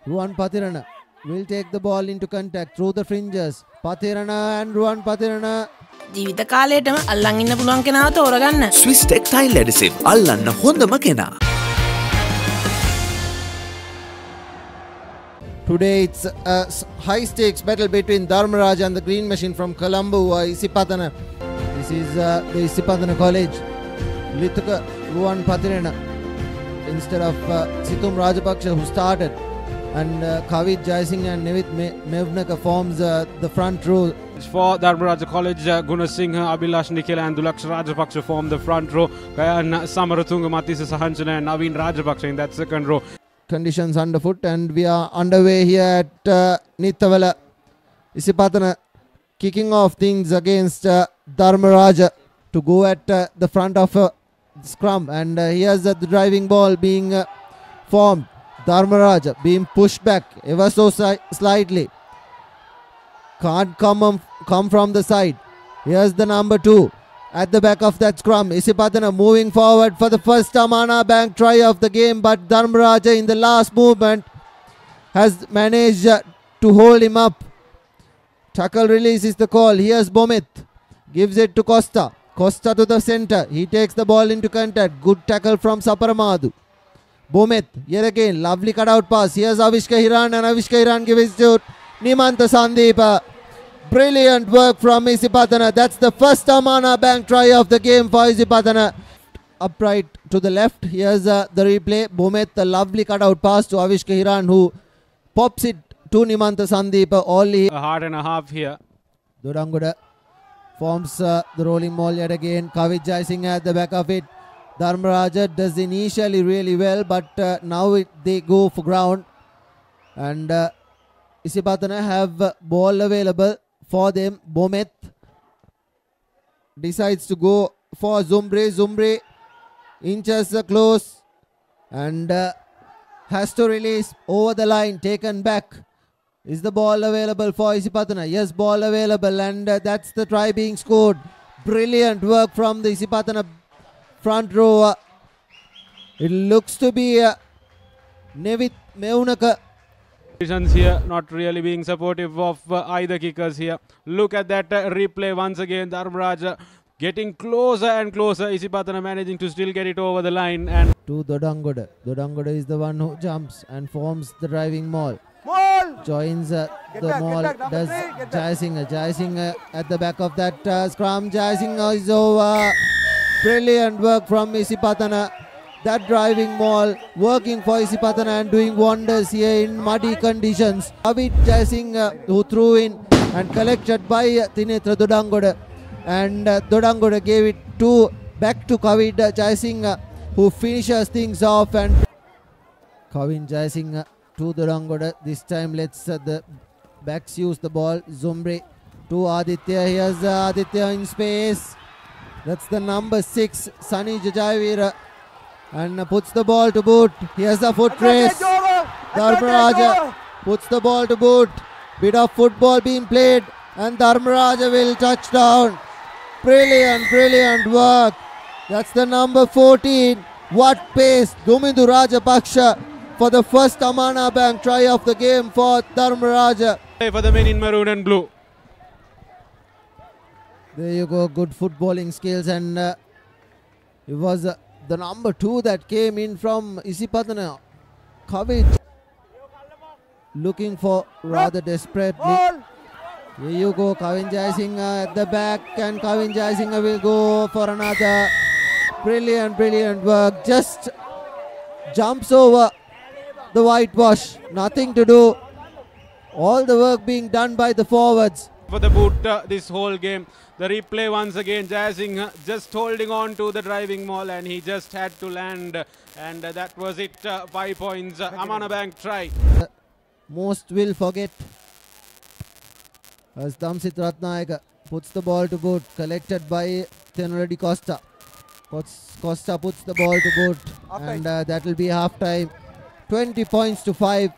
Ruwan Pathirana will take the ball into contact through the fringes. Pathirana and Ruwan Pathirana. ජීවිත කාලයටම අල්ලන් ඉන්න පුළුවන් කෙනාව තෝරගන්න. Swiss Tactile Adhesive අල්ලන්න හොඳම කෙනා. Today it's a high stakes battle between Dharmaraj and the Green Machine from Colombo, Isipathana. This is the Isipathana College. Lithuka Ruwan Pathirana instead of Situm Rajapaksha, who started, and Kavit Jayasinghe and Nevit Mevnaka forms the front row. For Dharmaraja College, Gunasinghe, Abhilash Nikila and Dulaksh Rajapaksha form the front row. And Samaratunga Mathisa Sahanchana and Naveen Rajapaksha in that second row. Conditions underfoot, and we are underway here at Nithavala. Isipathana kicking off things against Dharmaraja to go at the front of scrum, and here's the driving ball being formed. Dharmaraja being pushed back ever so slightly. Can't come from the side. Here's the number 2 at the back of that scrum. Isipathana moving forward for the first Amana Bank try of the game, but Dharmaraja in the last movement has managed to hold him up. Tackle release is the call. Here's Bomit. Gives it to Costa. Costa to the center. He takes the ball into contact. Good tackle from Saparamadu. Bomit, yet again, lovely cutout pass. Here's Avishka Hiran, and Avishka Hiran gives it to Nimantha Sandeep. Brilliant work from Isipathana. That's the first Amana Bank try of the game for Isipathana. Upright to the left. Here's the replay. Bomit, a lovely cutout pass to Avishka Hiran, who pops it to Nimantha Sandeep. Only A heart and a half here. Dodangoda forms the rolling maul yet again. Kavit Jayasinghe at the back of it. Dharmaraja does initially really well, but now they go for ground, and Isipathana have ball available for them. Bomet decides to go for Zumbre. Zumbre inches close and has to release over the line, taken back. Is the ball available for Isipathana? Yes, ball available, and that's the try being scored. Brilliant work from the Isipathana front row. It looks to be Nevit Mevnaka. Here not really being supportive of either kickers here. Look at that replay once again. Dharmaraja getting closer and closer. Isipathana managing to still get it over the line. And to Dodangoda. Dodangoda is the one who jumps and forms the driving maul. Joins the maul. Does Jayasinghe. Jayasinghe at the back of that scrum. Jayasinghe is over. Brilliant work from Isipathana. That driving maul working for Isipathana and doing wonders here in muddy conditions. Kavit Jayasinghe, who threw in and collected by Tinetra Dodangoda, and Dodangoda gave it back to Kavit Jayasinghe, who finishes things off. And Kavit Jayasinghe to Dodangoda. This time let's the backs use the ball. Zumbre to Aditya. Here's Aditya in space. That's the number 6, Sunny Jajavira, and puts the ball to boot. Here's a foot race. Dharmaraja puts the ball to boot. Bit of football being played, and Dharmaraja will touch down. Brilliant, brilliant work. That's the number 14. What pace. Dumindu Rajapaksha for the first Amana Bank try of the game for Dharmaraja. for the men in maroon and blue. There you go, good footballing skills, and it was the number 2 that came in from Isipathana. Kavit looking for rather desperately. Here you go, Kavit Jayasinghe at the back, and Kavit Jayasinghe will go for another. Brilliant, brilliant work. Just jumps over the whitewash. Nothing to do. All the work being done by the forwards. For the boot this whole game. The replay once again, Jayasinghe just holding on to the driving maul, and he just had to land, and that was it. 5 points. Amana Bank try. Most will forget as Damsit Ratnayaka puts the ball to boot, collected by Thenuradi Costa. Costa puts the ball to boot, and that will be half time. 20 points to 5.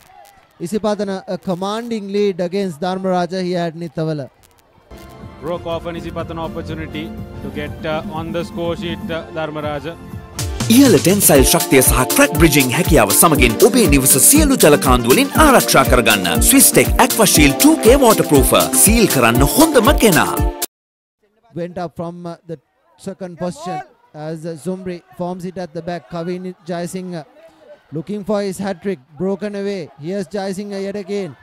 Isipathana a commanding lead against Dharmaraja here at Nithavala. Broke off an Isipathana opportunity to get on the score sheet, Dharmaraja. ඉහළ ටෙන්සයිල් ශක්තිය සහ crack බ්‍රිජිං හැකියාව සමගින් ඔබේ නිවස සියලු ජල කාන්දු වලින් ආරක්ෂා කරගන්න. Swisstech Aqua Shield 2K waterproofer. සීල් කරන්න හොඳම කෙනා. Went up from the second position as Zumri forms it at the back. Kavin Jayasinghe looking for his hat-trick, broken away. Here's Jayasinghe yet again.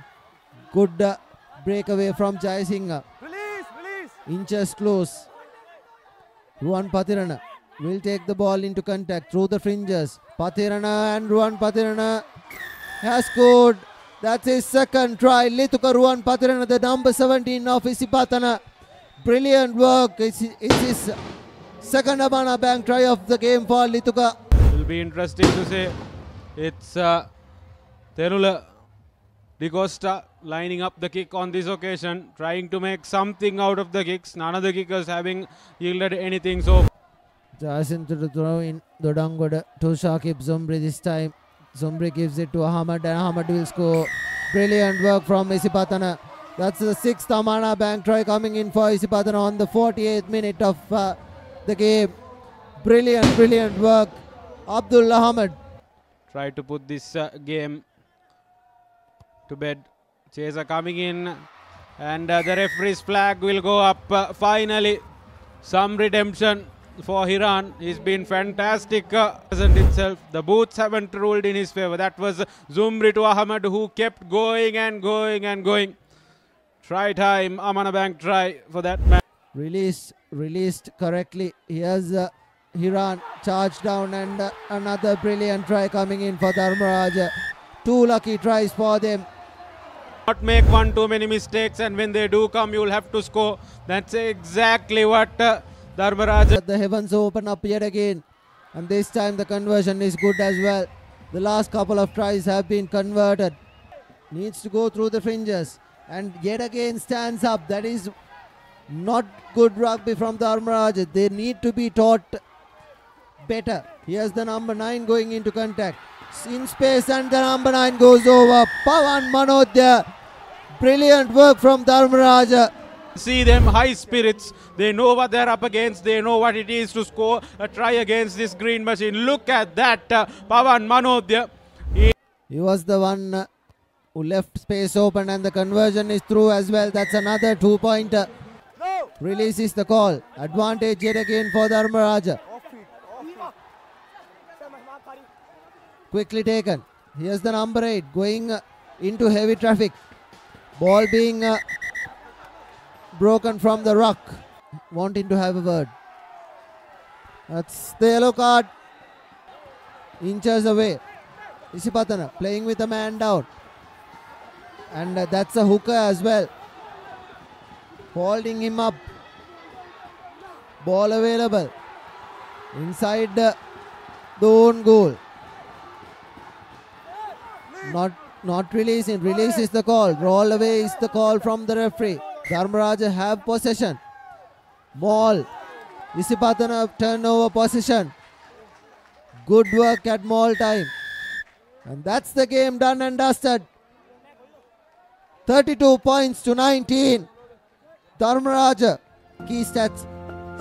Good breakaway from Jayasinghe. Inches close. Ruwan Pathirana will take the ball into contact through the fringes. Pathirana and Ruwan Pathirana has scored. That's his second try. Lithuka Ruwan Pathirana, the number 17 of Isipatana. Brilliant work. It's his second Amana Bank try of the game for Lithuka. It will be interesting to say it's Terula Di Costa lining up the kick on this occasion, trying to make something out of the kicks. None of the kickers having yielded anything. So Jayasin to the throw in Dodangoda to Shakib Zumri this time. Zumri gives it to Ahmad and Ahmad will score. Brilliant work from Isipatana. That's the 6th Amana Bank try coming in for Isipatana on the 48th minute of the game. Brilliant work. Abdul Ahmad try to put this game to bed. Chaser coming in and the referee's flag will go up. Finally, some redemption for Hiran. He's been fantastic present himself. The booths haven't ruled in his favor. That was Zumri to Ahmad who kept going and going. Try time, Amana Bank try for that man. Released correctly. Here's Hiran charged down and another brilliant try coming in for Dharmaraj. 2 lucky tries for them. Not make one too many mistakes, and when they do come, you'll have to score. That's exactly what Dharmaraj. The heavens open up yet again, and this time the conversion is good as well. The last couple of tries have been converted. Needs to go through the fringes, and yet again stands up. That is not good rugby from Dharmaraj. They need to be taught better. Here's the number 9 going into contact. In space and the number 9 goes over. Pawan Manodya. Brilliant work from Dharmaraj. See them high spirits. They know what they're up against. They know what it is to score a try against this green machine. Look at that. Pawan Manodya. He was the one who left space open and the conversion is through as well. That's another 2-pointer. Release is the call. Advantage yet again for Dharmaraj. Quickly taken. Here's the number 8 going into heavy traffic. Ball being broken from the ruck. Wanting to have a word. That's the yellow card. Inches away. Isipatana playing with a man down. And that's a hooker as well. Holding him up. Ball available. Inside the own goal. Not releasing. Release is the call. Roll away is the call from the referee. Dharmaraj have possession. Maul. Isipatana turnover possession. Good work at Maul time. And that's the game done and dusted. 32 points to 19. Dharmaraj. Key stats.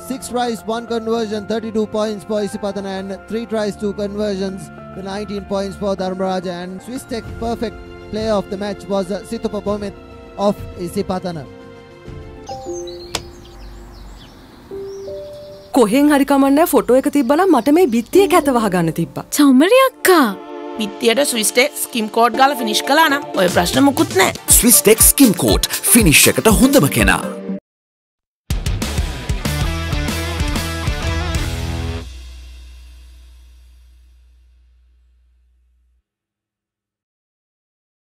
6 tries, 1 conversion, 32 points for Isipatana and 3 tries, 2 conversions. The 19 points for Dharmaraj, and Swisstech perfect player of the match was Situpa Bomit of Isipatana. කොහෙන් හරි කමන්නේ photo එක තිබ්බනම් මට මේ බිත්තියේ කැත වහගන්න තිබ්බා. චෞමරි අක්කා. පිටියට Swisstech skim coat ගාලා ෆිනිෂ් කළා නම් ඔය ප්‍රශ්න මුකුත් නැහැ. Swisstech skim coat finish එකට හොඳම කෙනා.